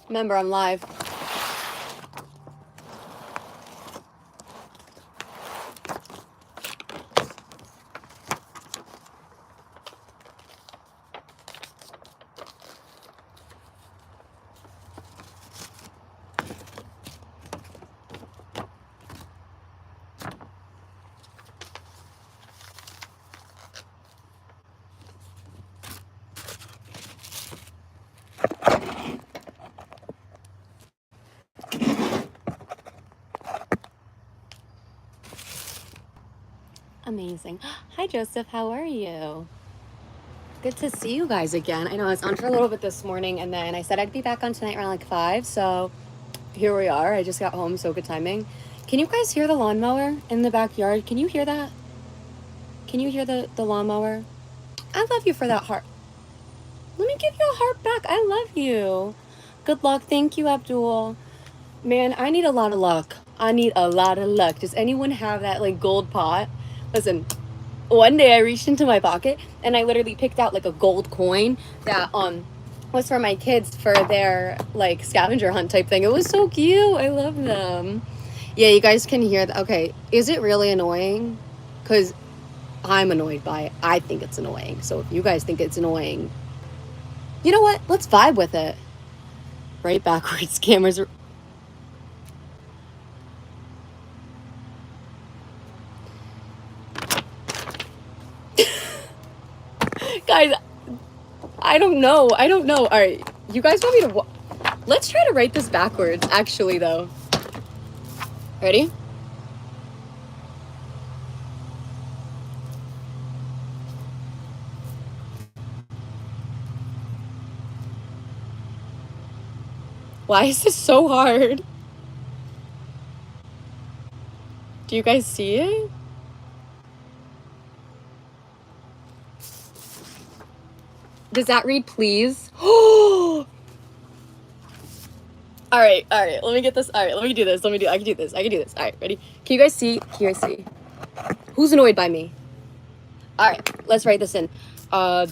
Remember, I'm live. Amazing. Hi, Joseph. How are you? Good to see you guys again. I know I was on for a little bit this morning, and then I said I'd be back on tonight around like 5, so here we are. I just got home, so good timing. Can you guys hear the lawnmower in the backyard? Can you hear that? Can you hear the lawnmower? I love you for that heart. Let me give you a heart back. I love you. Good luck. Thank you, Abdul. Man, I need a lot of luck. I need a lot of luck. Does anyone have that like gold pot? Listen, one day I reached into my pocket and I literally picked out like a gold coin that was for my kids for their like scavenger hunt type thing. It was so cute. I love them. Yeah, you guys can hear that. Okay, is it really annoying? Because I'm annoyed by it. I think it's annoying. So if you guys think it's annoying, you know what? Let's vibe with it. Right backwards. Cameras are... Guys, I don't know. All right, you guys want me to... Let's try to write this backwards, actually, though. Ready? Why is this so hard? Do you guys see it? Does that read please? Oh! All right, let me get this. All right, let me do this. I can do this. All right, ready? Can you guys see? Who's annoyed by me? All right, let's write this in. I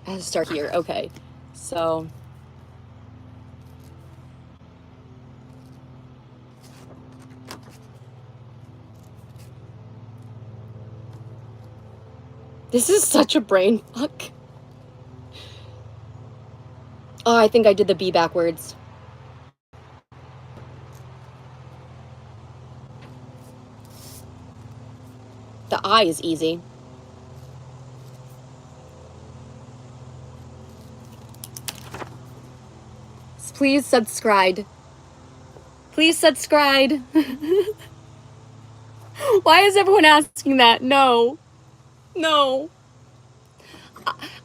have to start here. Okay, so... This is such a brain fuck. Oh, I think I did the B backwards. The I is easy. Please subscribe. Please subscribe. Why is everyone asking that? No.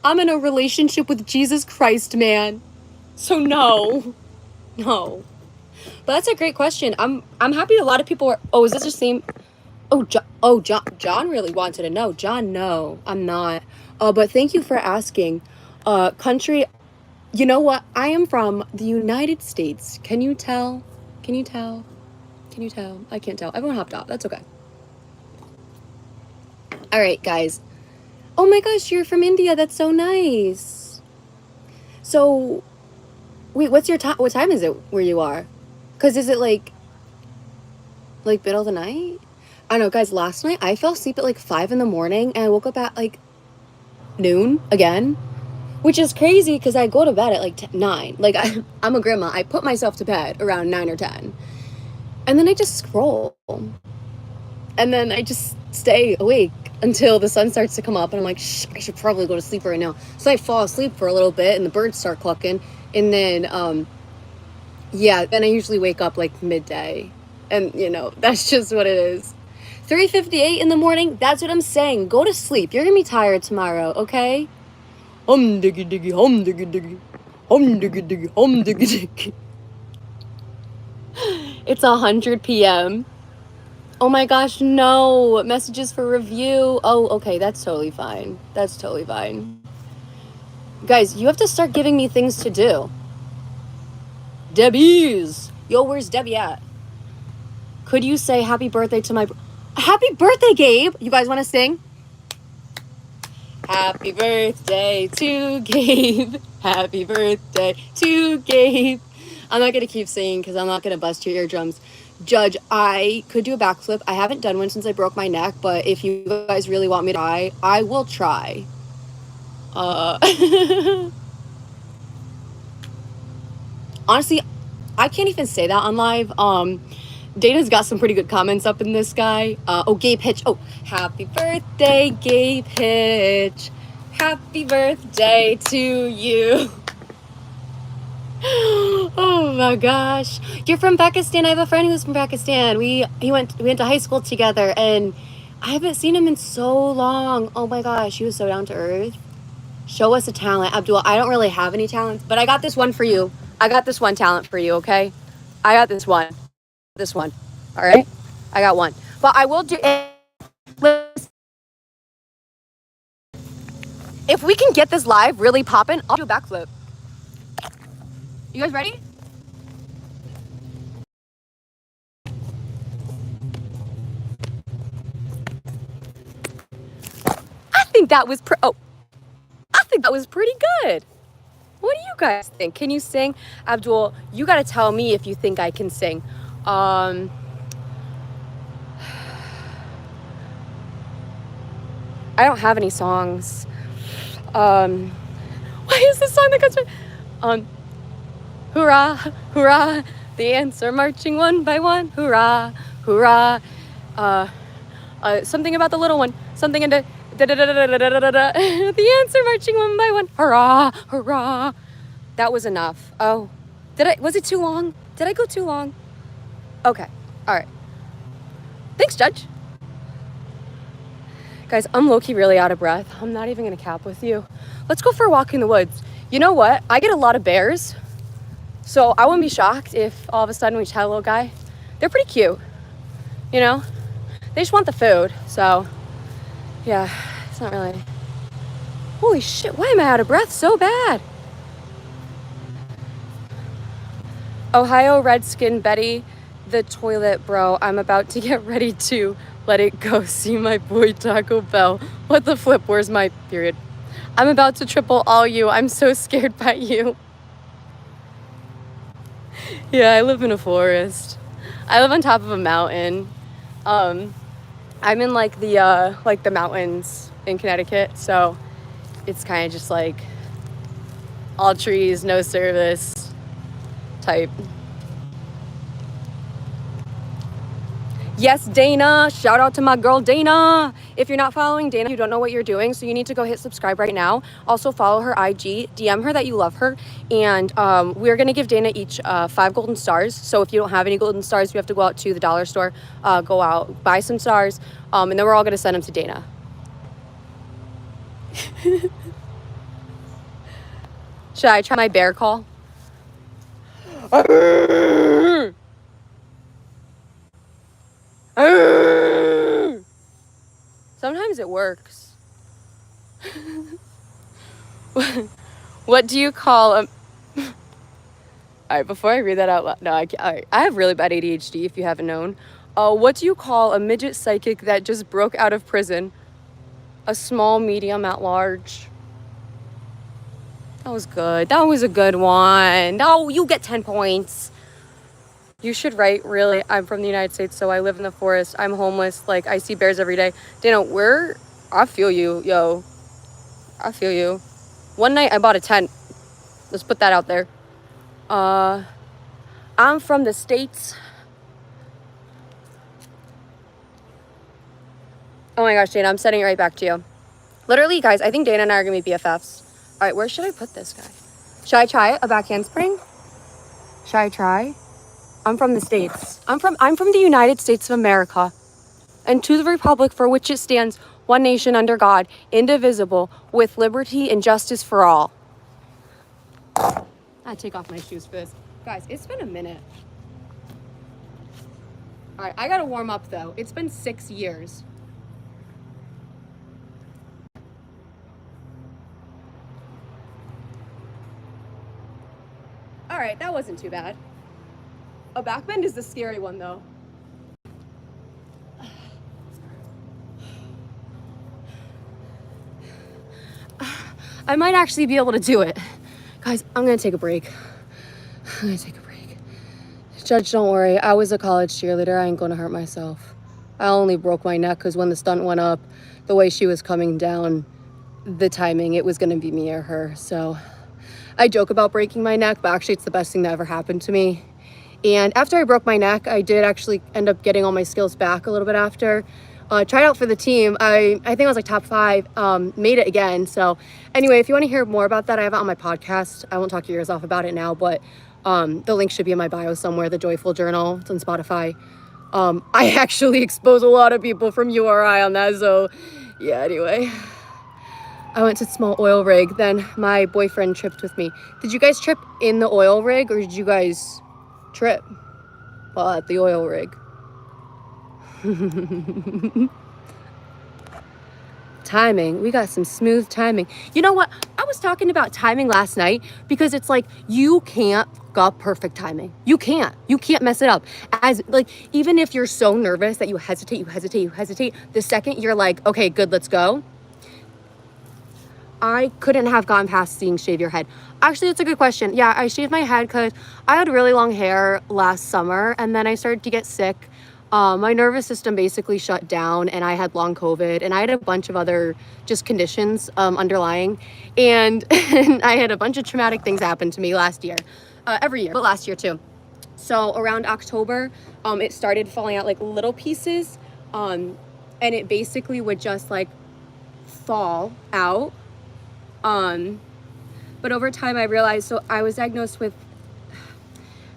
I'm in a relationship with Jesus Christ, man. So no. But that's a great question. I'm happy a lot of people are. Oh, is this the same? John really wanted to know. John, no, I'm not. But thank you for asking. Country, you know what? I am from the United States. Can you tell? Can you tell? Can you tell? I can't tell. Everyone hopped off. That's okay. All right, guys. Oh my gosh, you're from India. That's so nice. So, wait, what's your time? What time is it where you are? Cause is it like middle of the night? I don't know, guys. Last night I fell asleep at like 5 in the morning and I woke up at like noon again, which is crazy because I go to bed at like 9. Like I'm a grandma. I put myself to bed around 9 or 10, and then I just scroll, and then I just stay awake until the sun starts to come up, and I'm like, shh, I should probably go to sleep right now. So I fall asleep for a little bit, and the birds start clucking, and then yeah, then I usually wake up like midday, and that's just what it is. 3:58 in the morning. That's what I'm saying. Go to sleep. You're gonna be tired tomorrow, okay? Diggy diggy, diggy diggy, diggy diggy, diggy diggy. It's 100 p.m. Oh my gosh, no. Messages for review. Oh, okay, that's totally fine. That's totally fine. Guys, you have to start giving me things to do. Debbie's. Yo, where's Debbie at? Could you say happy birthday to my... Happy birthday, Gabe! You guys want to sing? Happy birthday to Gabe. Happy birthday to Gabe. I'm not going to keep singing because I'm not going to bust your eardrums. Judge, I could do a backflip. I haven't done one since I broke my neck, but if you guys really want me to try, I will try. Honestly, I can't even say that on live. Dana's got some pretty good comments up in this guy. Gabe Hitch. Oh, happy birthday, Gabe Hitch. Happy birthday to you. Oh my gosh. You're from Pakistan. I have a friend who's from Pakistan. We went to high school together, and I haven't seen him in so long. Oh my gosh, he was so down to earth. Show us a talent. Abdul, I don't really have any talents, but I got this one for you. I got this one talent for you, okay? I got this one. All right? I got one. But I will do... If we can get this live really popping, I'll do a backflip. You guys ready? I think that was pretty good. What do you guys think? Can you sing? Abdul, you got to tell me if you think I can sing. I don't have any songs. Why is this song that comes from? Hurrah, hurrah, the ants are marching one by one. Hurrah, hurrah. Something about the little one. Something into the ants are marching one by one. Hurrah, hurrah. That was enough. Oh, was it too long? Did I go too long? Okay, all right. Thanks, Judge. Guys, I'm low-key really out of breath. I'm not even gonna cap with you. Let's go for a walk in the woods. You know what? I get a lot of bears, so I wouldn't be shocked if all of a sudden we just had a little guy. They're pretty cute, They just want the food, so yeah, it's not really... Holy shit, why am I out of breath so bad? Ohio Redskin Betty, the toilet bro. I'm about to get ready to let it go. See my boy Taco Bell. What the flip? Where's my period? I'm about to triple all you. I'm so scared by you. Yeah, I live in a forest. I live on top of a mountain. I'm in like the mountains in Connecticut, so it's kind of just like all trees, no service type. Yes, Dana. Shout out to my girl, Dana. If you're not following Dana, you don't know what you're doing, so you need to go hit subscribe right now. Also, follow her IG. DM her that you love her. And we're going to give Dana each 5 golden stars. So if you don't have any golden stars, you have to go out to the dollar store, go out, buy some stars, and then we're all going to send them to Dana. Should I try my bear call? Sometimes it works. What do you call a... All right, before I read that out loud, no, all right, I have really bad ADHD, if you haven't known. What do you call a midget psychic that just broke out of prison? A small, medium, at large. That was good. That was a good one. No, you get 10 points. You should write, really. I'm from the United States, so I live in the forest. I'm homeless. Like, I see bears every day. Dana, I feel you, yo. I feel you. One night, I bought a tent. Let's put that out there. I'm from the States. Oh my gosh, Dana, I'm sending it right back to you. Literally, guys, I think Dana and I are gonna be BFFs. All right, where should I put this guy? Should I try it? A back handspring? Should I try? I'm from the States. I'm from the United States of America. And to the republic for which it stands, one nation under God, indivisible, with liberty and justice for all. I take off my shoes for this. Guys, it's been a minute. All right, I gotta warm up though. It's been 6 years. All right, that wasn't too bad. A backbend is the scary one though. I might actually be able to do it. Guys, I'm gonna take a break. Judge, don't worry. I was a college cheerleader. I ain't gonna hurt myself. I only broke my neck because when the stunt went up, the way she was coming down, the timing, it was gonna be me or her. So I joke about breaking my neck, but actually it's the best thing that ever happened to me. And after I broke my neck, I did actually end up getting all my skills back a little bit after. Tried out for the team. I think I was like top 5, made it again. So anyway, if you want to hear more about that, I have it on my podcast. I won't talk your ears off about it now, but the link should be in my bio somewhere, The Joyful Journal. It's on Spotify. I actually expose a lot of people from URI on that, so yeah, anyway. I went to small oil rig, then my boyfriend tripped with me. Did you guys trip in the oil rig, or did you guys trip while at the oil rig? Timing. We got some smooth timing. You know what? I was talking about timing last night because it's like you can't got perfect timing. You can't mess it up. As like, even if you're so nervous that you hesitate, the second you're like, okay, good, let's go. I couldn't have gone past seeing shave your head. Actually, that's a good question. Yeah, I shaved my head because I had really long hair last summer and then I started to get sick. My nervous system basically shut down and I had long COVID and I had a bunch of other just conditions underlying. And I had a bunch of traumatic things happen to me last year, every year, but last year too. So around October, it started falling out like little pieces and it basically would just like fall out. But over time I realized, so I was diagnosed with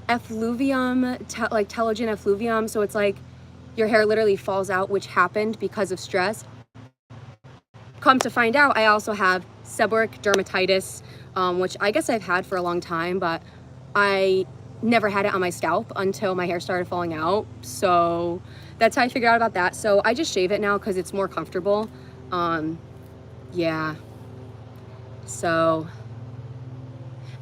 effluvium, like telogen effluvium. So it's like your hair literally falls out, which happened because of stress. Come to find out, I also have seborrheic dermatitis, which I guess I've had for a long time, but I never had it on my scalp until my hair started falling out. So that's how I figured out about that. So I just shave it now because it's more comfortable. Yeah. So,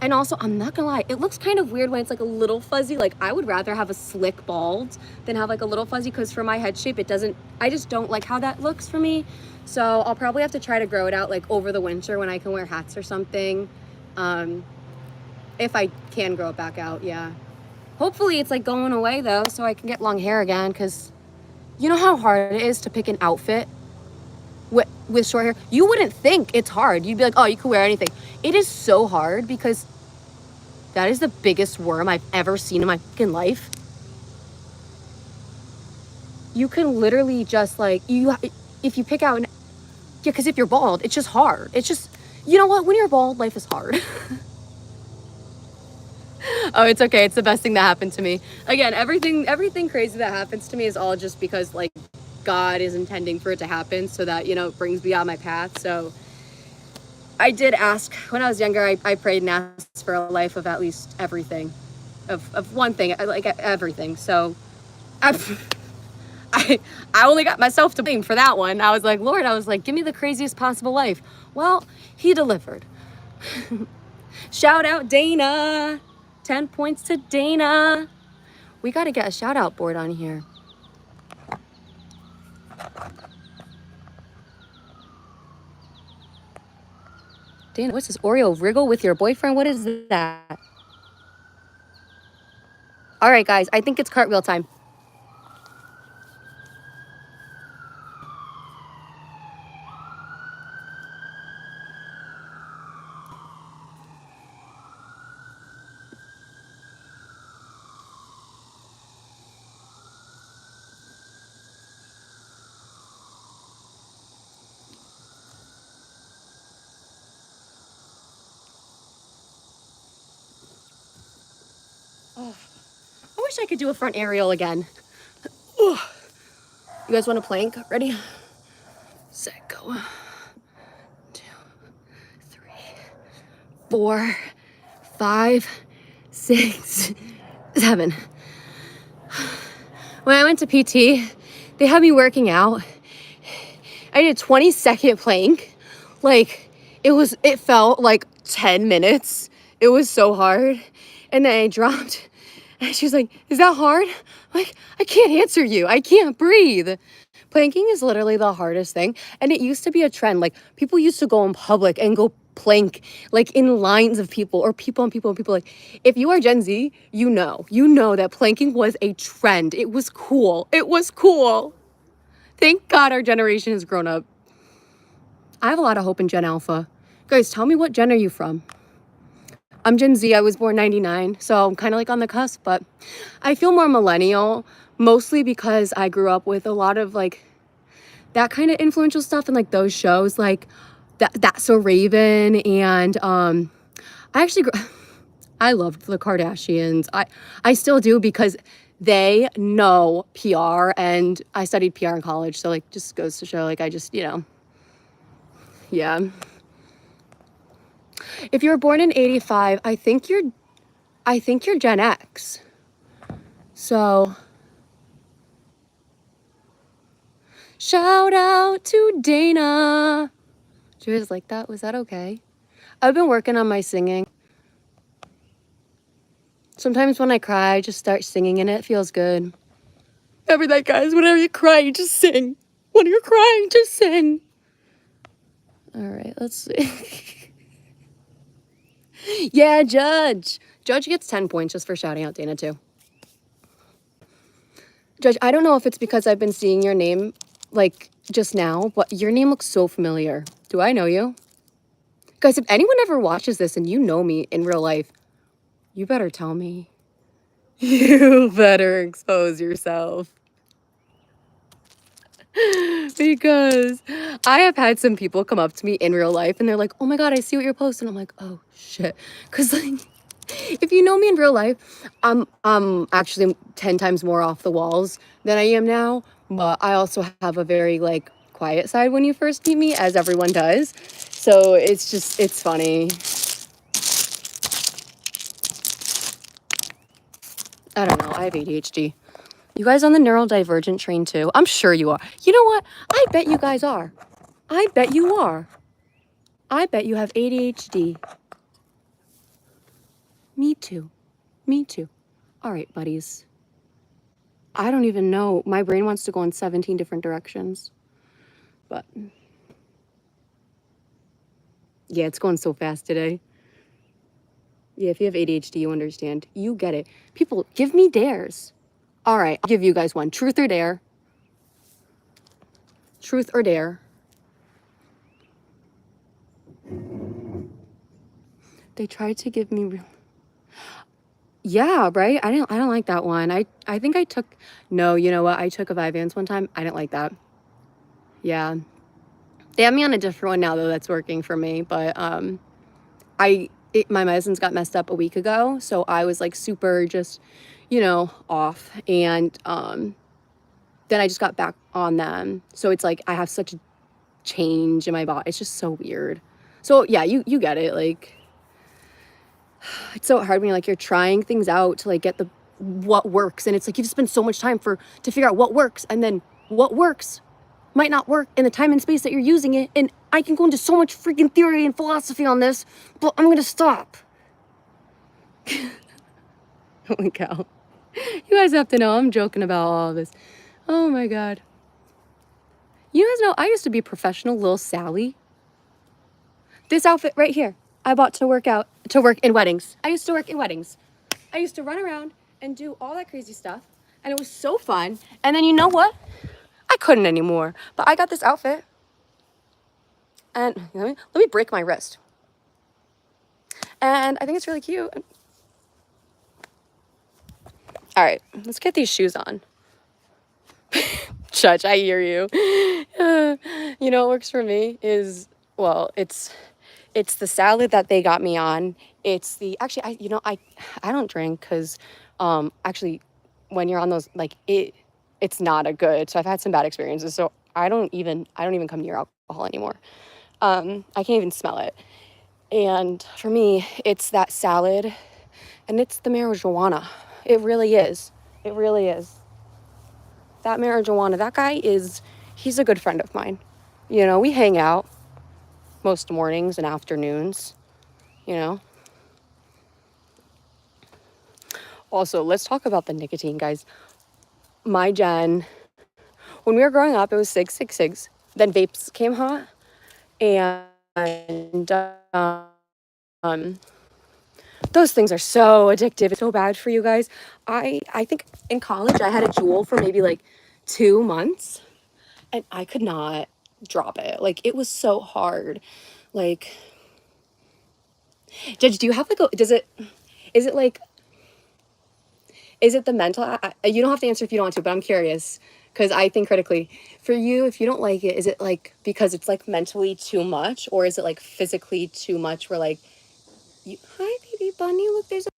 and also, I'm not gonna lie, it looks kind of weird when it's like a little fuzzy. Like I would rather have a slick bald than have like a little fuzzy, because for my head shape, I just don't like how that looks for me. So I'll probably have to try to grow it out like over the winter when I can wear hats or something. If I can grow it back out, yeah. Hopefully it's like going away though, so I can get long hair again, because you know how hard it is to pick an outfit with short hair? You wouldn't think it's hard. You'd be like, oh, you can wear anything. It is so hard because that is the biggest worm I've ever seen in my fucking life. You can literally just like, if you pick out, yeah, because if you're bald, it's just hard. It's just, you know what? When you're bald, life is hard. Oh, it's okay. It's the best thing that happened to me. Again, everything crazy that happens to me is all just because like God is intending for it to happen, so that, you know, it brings me on my path. So I did ask when I was younger, I prayed and asked for a life of at least everything, of one thing, like everything. So I only got myself to blame for that one. I was like, Lord, I was like, give me the craziest possible life. Well, he delivered. Shout out Dana. 10 points to Dana. We got to get a shout out board on here. Dana, what's this Oreo wriggle with your boyfriend? What is that? All right, guys, I think it's cartwheel time. Oh, I wish I could do a front aerial again. You guys want to plank? Ready? Set, go. 2, 3, 4, 5, 6, 7. When I went to PT, they had me working out. I did a 20-second plank. Like, it felt like 10 minutes. It was so hard. And then I dropped. And she was like, is that hard? I'm like, I can't answer you. I can't breathe. Planking is literally the hardest thing. And it used to be a trend. Like, people used to go in public and go plank, like in lines of people, or people and people and people. Like, if you are Gen Z, you know that planking was a trend. It was cool. It was cool. Thank God our generation has grown up. I have a lot of hope in Gen Alpha. Guys, tell me, what gen are you from? I'm Gen Z. I was born 99, so I'm kind of like on the cusp, but I feel more millennial, mostly because I grew up with a lot of like that kind of influential stuff and like those shows like That's So Raven, and I actually I loved the Kardashians. I still do, because they know PR, and I studied PR in college, so like just goes to show, like I just, yeah. If you were born in 85, I think you're Gen X. So shout out to Dana. Do you guys like that? Was that okay? I've been working on my singing. Sometimes when I cry, I just start singing and it feels good. Remember that, guys? Whenever you cry, you just sing. When you're crying, just sing. All right, let's see. Yeah, Judge. Judge gets 10 points just for shouting out Dana, too. Judge, I don't know if it's because I've been seeing your name, like, just now, but your name looks so familiar. Do I know you? Guys, if anyone ever watches this and you know me in real life, you better tell me. You better expose yourself. Because I have had some people come up to me in real life and they're like, oh my God, I see what you're posting. I'm like, oh shit. Because like, if you know me in real life, I'm actually 10 times more off the walls than I am now. But I also have a very like quiet side when you first meet me, as everyone does. So it's funny. I don't know. I have ADHD. You guys on the neurodivergent train too? I'm sure you are. You know what? I bet you guys are. I bet you are. I bet you have ADHD. Me too. Me too. All right, buddies. I don't even know. My brain wants to go in 17 different directions. But yeah, it's going so fast today. Yeah, if you have ADHD, you understand. You get it. People, give me dares. All right, I'll give you guys one. Truth or dare? Truth or dare? They tried to give me... Yeah, right? I don't like that one. I think I took... No, you know what? I took a Vyvanse one time. I didn't like that. Yeah. They have me on a different one now, though, that's working for me. But my medicines got messed up a week ago. So I was like super just, off. And then I just got back on them. So it's like I have such a change in my body. It's just so weird. So yeah, you get it. Like, it's so hard when you're trying things out to like get the what works. And it's like, you've spent so much time to figure out what works, and then what works might not work in the time and space that you're using it. And I can go into so much freaking theory and philosophy on this, but I'm gonna stop. Holy cow. You guys have to know I'm joking about all of this. Oh my God. You guys know I used to be professional Lil Sally. This outfit right here, I bought to work in weddings. I used to work in weddings. I used to run around and do all that crazy stuff, and it was so fun. And then you know what? I couldn't anymore. But I got this outfit, and let me break my wrist. And I think it's really cute. All right, let's get these shoes on. Judge, I hear you. You know what works for me is, well, it's the salad that they got me on. It's the, actually, I don't drink because, actually, when you're on those, like, it's not a good, so I've had some bad experiences, so I don't even come near alcohol anymore. I can't even smell it. And for me, it's that salad, and it's the marijuana. It really is. It really is. That marijuana, that guy he's a good friend of mine. You know, we hang out most mornings and afternoons, you know. Also, let's talk about the nicotine, guys. My gen, when we were growing up, it was cigs, cigs, cigs. Then vapes came hot, and those things are so addictive. It's so bad for you guys. I think in college I had a Juul for maybe like 2 months, and I could not drop it. Like, it was so hard. Like, Judge, do you have like is it like, is it the mental, you don't have to answer if you don't want to, but I'm curious, because I think critically. For you, if you don't like it, is it like because it's like mentally too much, or is it like physically too much where like, hi baby bunny, look, there's a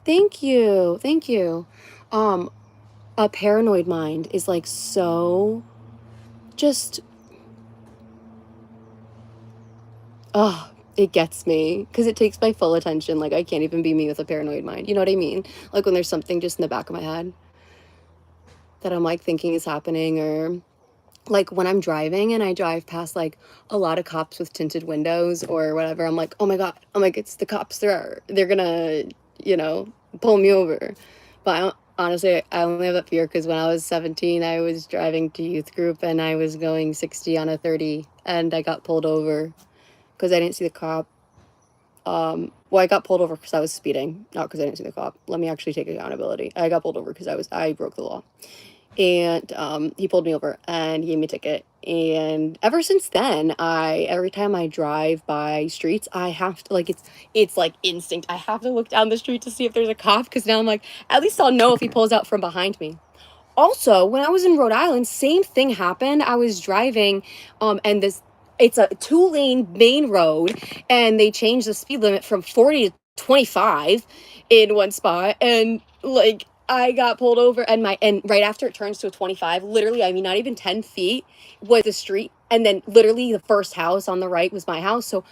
Thank you. Thank you. Um, a paranoid mind is like so just, oh, it gets me because it takes my full attention. Like, I can't even be me with a paranoid mind. You know what I mean? Like, when there's something just in the back of my head that I'm like thinking is happening, or like when I'm driving and I drive past like a lot of cops with tinted windows or whatever, I'm like, oh my God, I'm like, it's the cops. They're gonna, you know, pull me over. But honestly, I only have that fear because when I was 17, I was driving to youth group and I was going 60 on a 30, and I got pulled over because I didn't see the cop. Well, I got pulled over because I was speeding, not because I didn't see the cop. Let me actually take accountability. I got pulled over because I broke the law. And he pulled me over and he gave me a ticket. And ever since then, every time I drive by streets, I have to, like, it's like instinct. I have to look down the street to see if there's a cop, because now I'm like, at least I'll know if he pulls out from behind me. Also, when I was in Rhode Island, same thing happened. I was driving, and it's a 2-lane main road, and they changed the speed limit from 40 to 25 in one spot, and like, I got pulled over, and right after it turns to a 25, literally, I mean, not even 10 feet was the street, and then literally the first house on the right was my house. So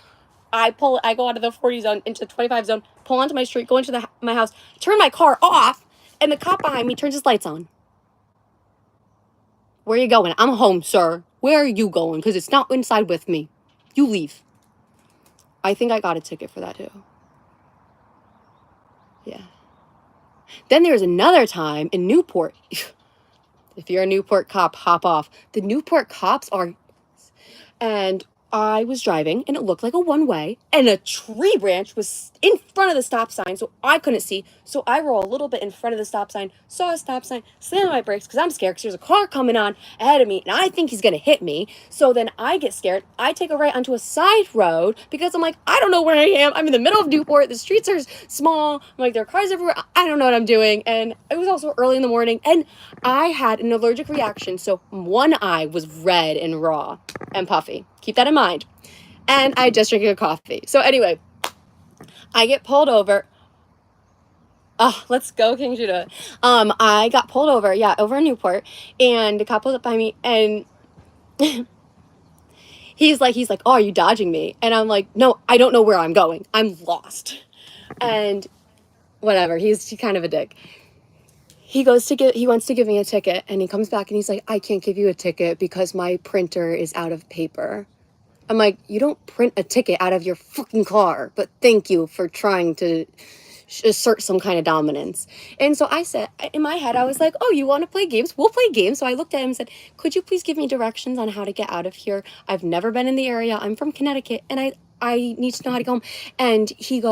I go out of the 40 zone into the 25 zone, pull onto my street, go into my house, turn my car off, and the cop behind me turns his lights on. Where are you going? I'm home, sir. Where are you going? Because it's not inside with me. You leave. I think I got a ticket for that too. Yeah. Then there was another time in Newport. If you're a Newport cop, hop off. The Newport cops are, and I was driving and it looked like a one-way and a tree branch was in front of the stop sign, so I couldn't see. So I roll a little bit in front of the stop sign, saw a stop sign, slammed on my brakes because I'm scared because there's a car coming on ahead of me and I think he's going to hit me. So then I get scared. I take a right onto a side road because I'm like, I don't know where I am. I'm in the middle of Newport. The streets are small. I'm like, there are cars everywhere. I don't know what I'm doing. And it was also early in the morning and I had an allergic reaction. So one eye was red and raw and puffy. Keep that in mind. And I just drank a coffee. So anyway, I get pulled over. Oh, let's go, King Judah. I got pulled over, over in Newport, and the cop pulled up by me, and he's like, oh, are you dodging me? And I'm like, no, I don't know where I'm going. I'm lost. And whatever, he's kind of a dick. He wants to give me a ticket, and he comes back and he's like, I can't give you a ticket because my printer is out of paper. I'm like, you don't print a ticket out of your fucking car, but thank you for trying to assert some kind of dominance. And so I said, in my head, I was like, oh, you want to play games? We'll play games. So I looked at him and said, could you please give me directions on how to get out of here? I've never been in the area. I'm from Connecticut and I need to know how to go home. And he's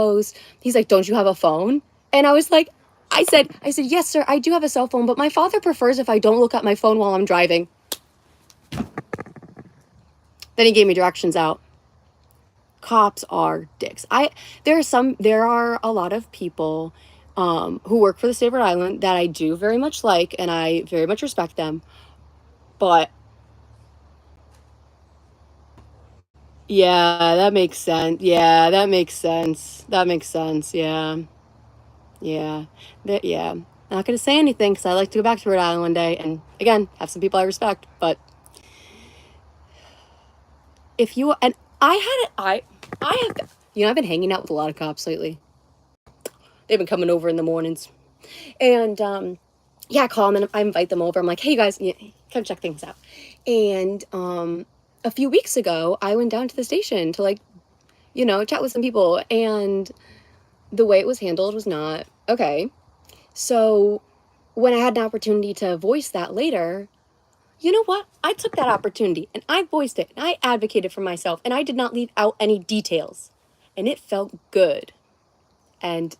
like, don't you have a phone? And I was like, I said, yes, sir, I do have a cell phone, but my father prefers if I don't look at my phone while I'm driving. Then he gave me directions out. Cops are dicks. There are a lot of people who work for the state of Rhode Island that I do very much like, and I very much respect them. But yeah, that makes sense. Yeah, that makes sense. That makes sense. Yeah. Yeah. Yeah. Not going to say anything because I like to go back to Rhode Island one day and, again, have some people I respect. But if you, and I have, I've been hanging out with a lot of cops lately. They've been coming over in the mornings. And, I call them and I invite them over. I'm like, hey, you guys, come check things out. And a few weeks ago, I went down to the station to, chat with some people. And the way it was handled was not okay. So when I had an opportunity to voice that later, you know what? I took that opportunity and I voiced it and I advocated for myself and I did not leave out any details. And it felt good. And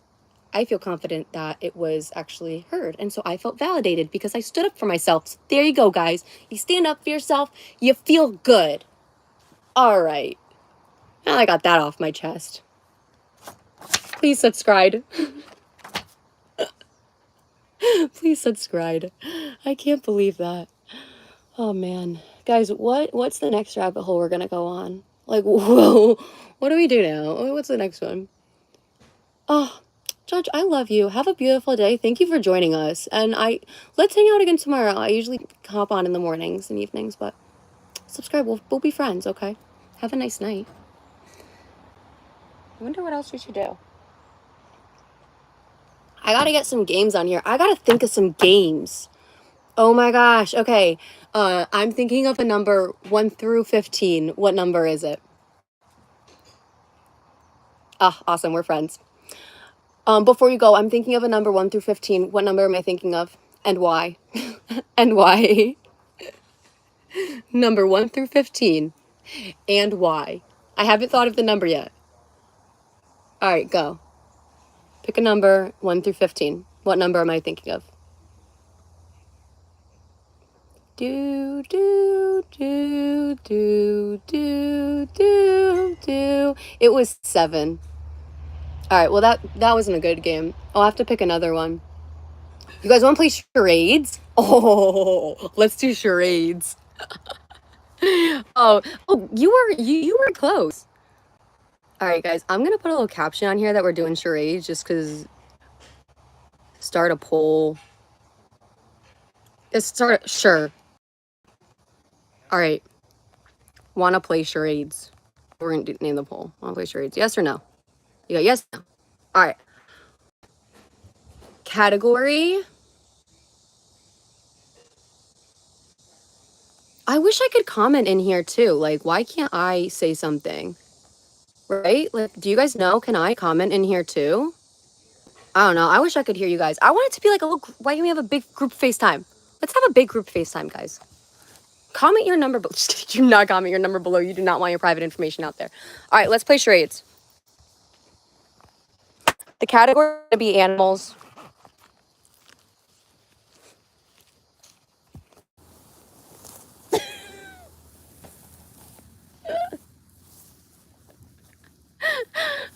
I feel confident that it was actually heard. And so I felt validated because I stood up for myself. So there you go, guys. You stand up for yourself, you feel good. All right. Now I got that off my chest. Please subscribe. Please subscribe. I can't believe that. Oh, man. Guys, what's the next rabbit hole we're going to go on? Like, whoa, what do we do now? What's the next one? Oh, Judge, I love you. Have a beautiful day. Thank you for joining us. And let's hang out again tomorrow. I usually hop on in the mornings and evenings, but subscribe. We'll be friends, okay? Have a nice night. I wonder what else we should do. I gotta get some games on here. I gotta think of some games. Oh my gosh. Okay. I'm thinking of a number 1 through 15. What number is it? Ah, awesome. We're friends. Before you go, I'm thinking of a number 1 through 15. What number am I thinking of? And why? And why? Number 1 through 15. And why? I haven't thought of the number yet. All right, go. Pick a number 1 through 15. What number am I thinking of? Do, do, do, do, do, do, do. It was 7. All right, well, that wasn't a good game. I'll have to pick another one. You guys want to play charades? Oh, let's do charades. Oh, you were close. All right, guys, I'm gonna put a little caption on here that we're doing charades, just because. Start a poll. Sure. All right. Want to play charades? We're gonna name the poll. Want to play charades? Yes or no? You got yes. No. All right. Category. I wish I could comment in here too. Like, why can't I say something? Right? Like, do you guys know? Can I comment in here too? I don't know. I wish I could hear you guys. I want it to be like a little. Why can't we have a big group FaceTime? Let's have a big group FaceTime, guys. Comment your number below. Do not comment your number below. You do not want your private information out there. All right, let's play charades. The category is going to be animals. All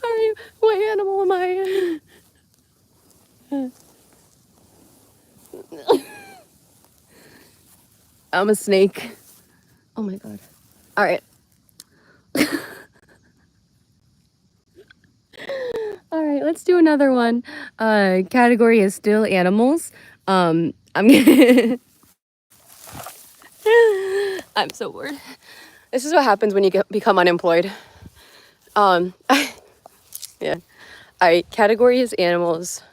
right, what animal am I? I'm a snake. Oh my god. All right. All right, let's do another one. Category is still animals. I'm I'm so bored. This is what happens when you become unemployed. Yeah. All right, category is animals.